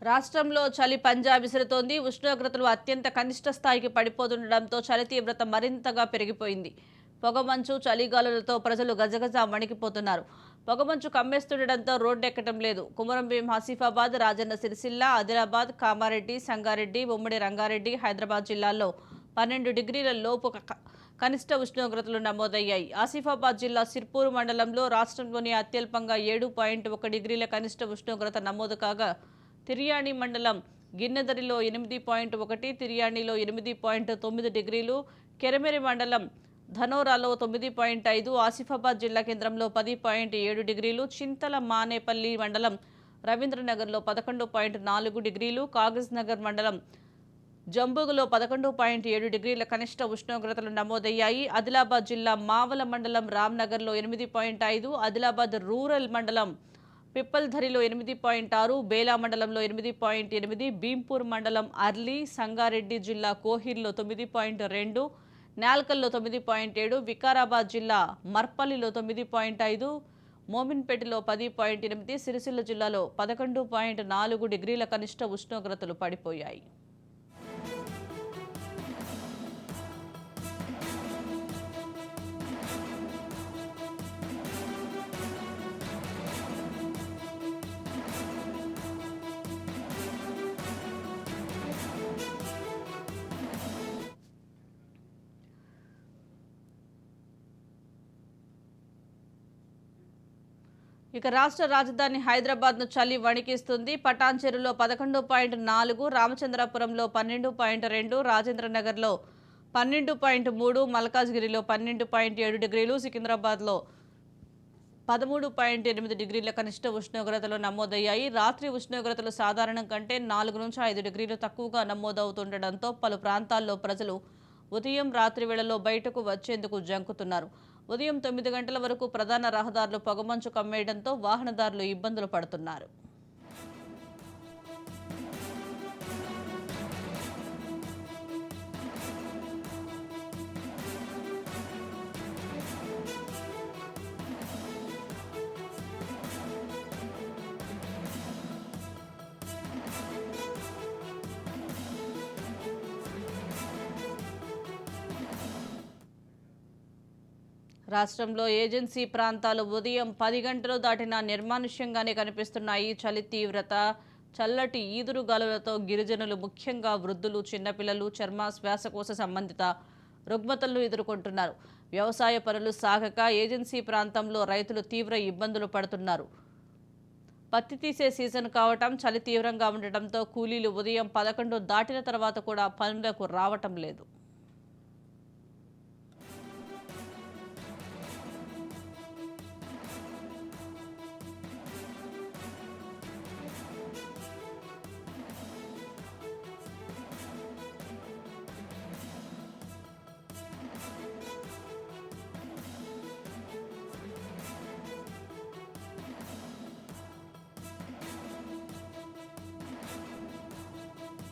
రాష్ట్రంలో చలి పంజా విసురుతోంది. ఉష్ణోగ్రతలు అత్యంత కనిష్ట స్థాయికి పడిపోతుండటంతో చలి తీవ్రత మరింతగా పెరిగిపోయింది. పొగమంచు, చలిగాలులతో ప్రజలు గజగజ వణికిపోతున్నారు. పొగమంచు కమ్మేస్తుండటంతో రోడ్డెక్కడం లేదు. కుమరంభీం, ఆసిఫాబాద్, రాజన్న సిరిసిల్ల, ఆదిలాబాద్, కామారెడ్డి, సంగారెడ్డి, ఉమ్మడి రంగారెడ్డి, హైదరాబాద్ జిల్లాల్లో 12 డిగ్రీల లోపు కనిష్ట ఉష్ణోగ్రతలు నమోదయ్యాయి. ఆసిఫాబాద్ జిల్లా సిర్పూర్ మండలంలో రాష్ట్రంలోని అత్యల్పంగా 7.1 డిగ్రీల కనిష్ట ఉష్ణోగ్రత నమోదు కాగా, తిర్యాణి మండలం గిన్నెదరిలో 8.1, తిర్యాణిలో 8.9 డిగ్రీలు, కెరమెరి మండలం ధనోరాలో 9.5, ఆసిఫాబాద్ జిల్లా కేంద్రంలో 10.7 డిగ్రీలు, చింతల మానేపల్లి మండలం రవీంద్రనగర్లో 11.4 డిగ్రీలు, కాగజ్ నగర్ మండలం జంబుగులో 11.7 డిగ్రీల కనిష్ట ఉష్ణోగ్రతలు నమోదయ్యాయి. ఆదిలాబాద్ జిల్లా మావల మండలం రామ్నగర్లో 8.5, ఆదిలాబాద్ రూరల్ మండలం పిప్పల్ధరిలో 8.6, బేలా మండలంలో 8.8, భీంపూర్ మండలం అర్లీ, సంగారెడ్డి జిల్లా కోహిర్లో 9.2, నాల్కల్లో 9.7, వికారాబాద్ జిల్లా మర్పల్లిలో 9.5, మోమిన్పేటలో 10.8, సిరిసిల్ల జిల్లాలో 11.4 డిగ్రీల కనిష్ట ఉష్ణోగ్రతలు పడిపోయాయి. ఇక రాష్ట్ర రాజధాని హైదరాబాద్ను చలి వణికిస్తుంది. పటాన్చెరులో 11.4, రామచంద్రపురంలో 12.2, రాజేంద్రనగర్లో 12.3, మల్కాజ్గిరిలో 12.7 డిగ్రీలు, సికింద్రాబాద్లో 13.8 డిగ్రీల కనిష్ట ఉష్ణోగ్రతలు నమోదయ్యాయి. రాత్రి ఉష్ణోగ్రతలు సాధారణం కంటే 4 నుంచి 5 డిగ్రీలు తక్కువగా నమోదవుతుండటంతో పలు ప్రాంతాల్లో ప్రజలు ఉదయం, రాత్రి వేళల్లో బయటకు వచ్చేందుకు జంకుతున్నారు. ఉదయం 9 గంటల వరకు ప్రధాన రహదారులు పొగమంచు కమ్మేయడంతో వాహనదారులు ఇబ్బందులు పడుతున్నారు. రాష్ట్రంలో ఏజెన్సీ ప్రాంతాలు ఉదయం 10 గంటలు దాటినా నిర్మానుష్యంగానే కనిపిస్తున్నాయి. చలి తీవ్రత, చల్లటి ఈదురుగాలులతో గిరిజనులు, ముఖ్యంగా వృద్ధులు, చిన్నపిల్లలు చర్మ, శ్వాసకోశ సంబంధిత రుగ్మతలను ఎదుర్కొంటున్నారు. వ్యవసాయ పనులు సాగక ఏజెన్సీ ప్రాంతంలో రైతులు తీవ్ర ఇబ్బందులు పడుతున్నారు. పత్తి తీసే సీజన్ కావటం, చలి తీవ్రంగా ఉండటంతో కూలీలు ఉదయం 11 దాటిన తర్వాత కూడా పనులకు రావటం లేదు.